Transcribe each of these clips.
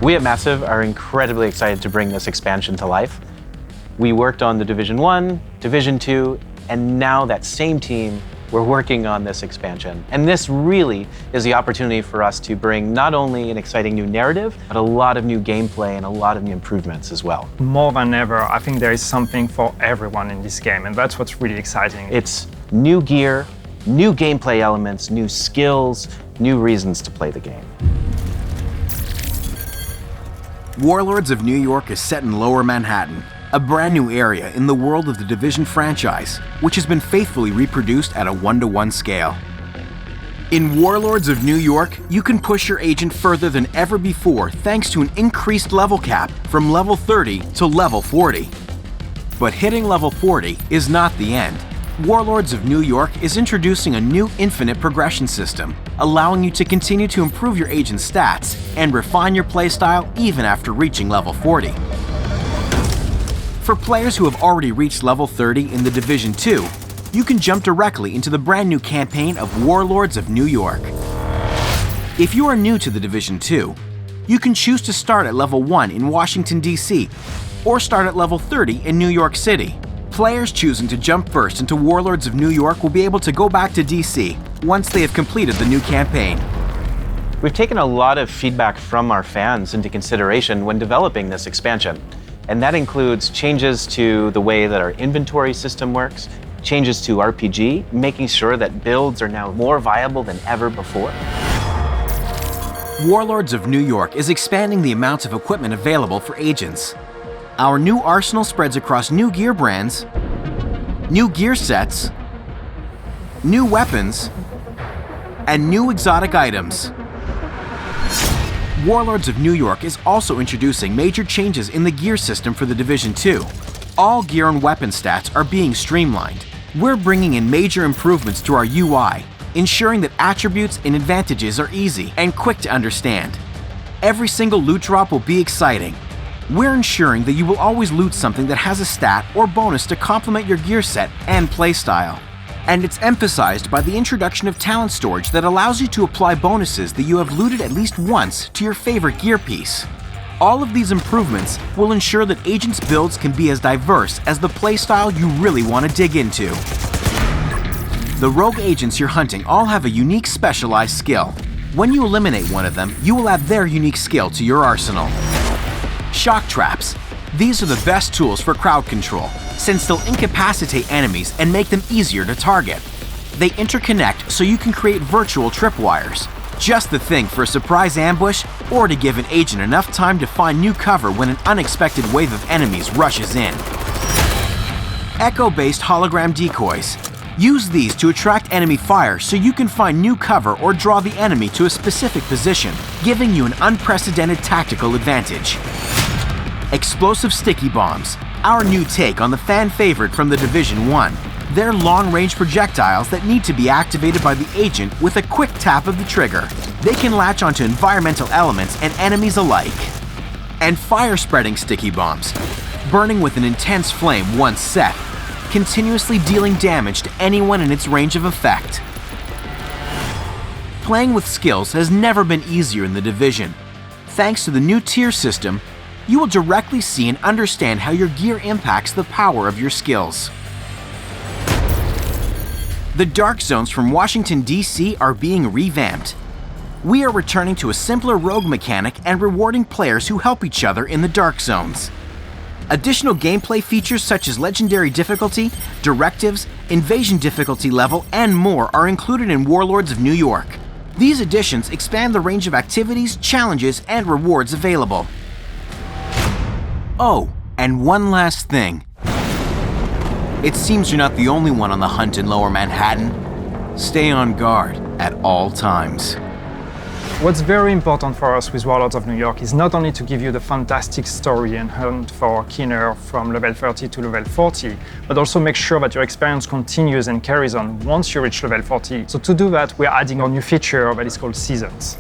We at Massive are incredibly excited to bring this expansion to life. We worked on the Division 1, Division 2, and now that same team, we're working on this expansion. And this really is the opportunity for us to bring not only an exciting new narrative, but a lot of new gameplay and a lot of new improvements as well. More than ever, I think there is something for everyone in this game, and that's what's really exciting. It's new gear, new gameplay elements, new skills, new reasons to play the game. Warlords of New York is set in Lower Manhattan, a brand new area in the world of the Division franchise, which has been faithfully reproduced at a 1-to-1 scale. In Warlords of New York, you can push your agent further than ever before thanks to an increased level cap from level 30 to level 40. But hitting level 40 is not the end. Warlords of New York is introducing a new infinite progression system, allowing you to continue to improve your agent's stats and refine your playstyle even after reaching level 40. For players who have already reached level 30 in the Division 2, you can jump directly into the brand new campaign of Warlords of New York. If you are new to the Division 2, you can choose to start at level 1 in Washington, D.C., or start at level 30 in New York City. Players choosing to jump first into Warlords of New York will be able to go back to DC once they have completed the new campaign. We've taken a lot of feedback from our fans into consideration when developing this expansion. And that includes changes to the way that our inventory system works, changes to RPG, making sure that builds are now more viable than ever before. Warlords of New York is expanding the amount of equipment available for agents. Our new arsenal spreads across new gear brands, new gear sets, new weapons, and new exotic items. Warlords of New York is also introducing major changes in the gear system for the Division 2. All gear and weapon stats are being streamlined. We're bringing in major improvements to our UI, ensuring that attributes and advantages are easy and quick to understand. Every single loot drop will be exciting. We're ensuring that you will always loot something that has a stat or bonus to complement your gear set and playstyle. And it's emphasized by the introduction of talent storage that allows you to apply bonuses that you have looted at least once to your favorite gear piece. All of these improvements will ensure that agents' builds can be as diverse as the playstyle you really want to dig into. The rogue agents you're hunting all have a unique specialized skill. When you eliminate one of them, you will add their unique skill to your arsenal. Shock traps. These are the best tools for crowd control, since they'll incapacitate enemies and make them easier to target. They interconnect so you can create virtual tripwires. Just the thing for a surprise ambush or to give an agent enough time to find new cover when an unexpected wave of enemies rushes in. Echo-based hologram decoys. Use these to attract enemy fire so you can find new cover or draw the enemy to a specific position, giving you an unprecedented tactical advantage. Explosive sticky bombs, our new take on the fan favorite from the Division 1. They're long-range projectiles that need to be activated by the agent with a quick tap of the trigger. They can latch onto environmental elements and enemies alike. And fire-spreading sticky bombs, burning with an intense flame once set, continuously dealing damage to anyone in its range of effect. Playing with skills has never been easier in the Division. Thanks to the new tier system, you will directly see and understand how your gear impacts the power of your skills. The Dark Zones from Washington, D.C. are being revamped. We are returning to a simpler rogue mechanic and rewarding players who help each other in the Dark Zones. Additional gameplay features such as legendary difficulty, directives, invasion difficulty level, and more are included in Warlords of New York. These additions expand the range of activities, challenges, and rewards available. Oh, and one last thing. It seems you're not the only one on the hunt in Lower Manhattan. Stay on guard at all times. What's very important for us with Warlords of New York is not only to give you the fantastic story and hunt for Keener from level 30 to level 40, but also make sure that your experience continues and carries on once you reach level 40. So to do that, we're adding a new feature that is called Seasons.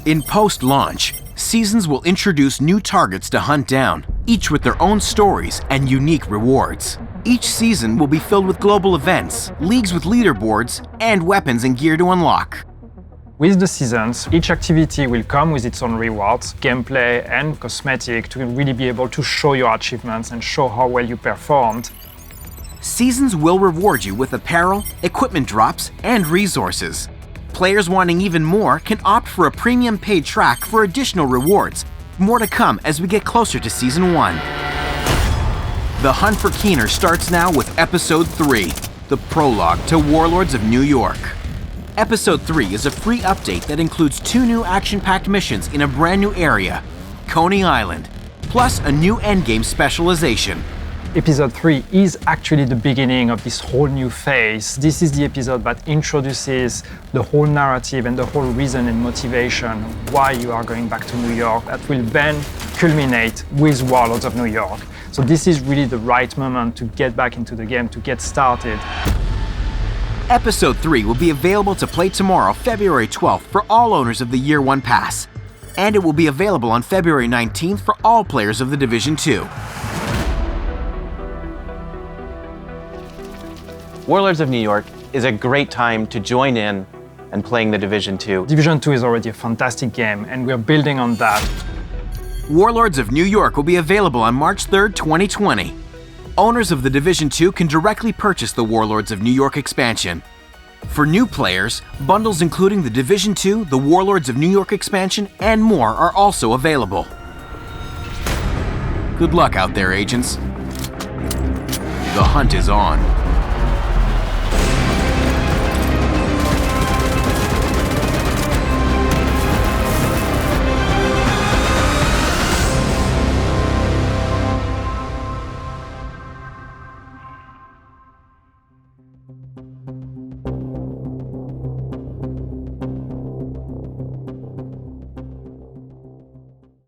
In post-launch, Seasons will introduce new targets to hunt down, each with their own stories and unique rewards. Each season will be filled with global events, leagues with leaderboards, and weapons and gear to unlock. With the seasons, each activity will come with its own rewards, gameplay and cosmetic to really be able to show your achievements and show how well you performed. Seasons will reward you with apparel, equipment drops, and resources. Players wanting even more can opt for a premium paid track for additional rewards. More to come as we get closer to Season 1. The hunt for Keener starts now with Episode 3, the prologue to Warlords of New York. Episode 3 is a free update that includes 2 new action-packed missions in a brand new area, Coney Island, plus a new endgame specialization. Episode 3 is actually the beginning of this whole new phase. This is the episode that introduces the whole narrative and the whole reason and motivation why you are going back to New York that will then culminate with Warlords of New York. So this is really the right moment to get back into the game, to get started. Episode 3 will be available to play tomorrow, February 12th, for all owners of the Year 1 Pass. And it will be available on February 19th for all players of the Division 2. Warlords of New York is a great time to join in and playing the Division 2. Division 2 is already a fantastic game, and we're building on that. Warlords of New York will be available on March 3rd, 2020. Owners of the Division 2 can directly purchase the Warlords of New York expansion. For new players, bundles including the Division 2, the Warlords of New York expansion, and more are also available. Good luck out there, agents. The hunt is on.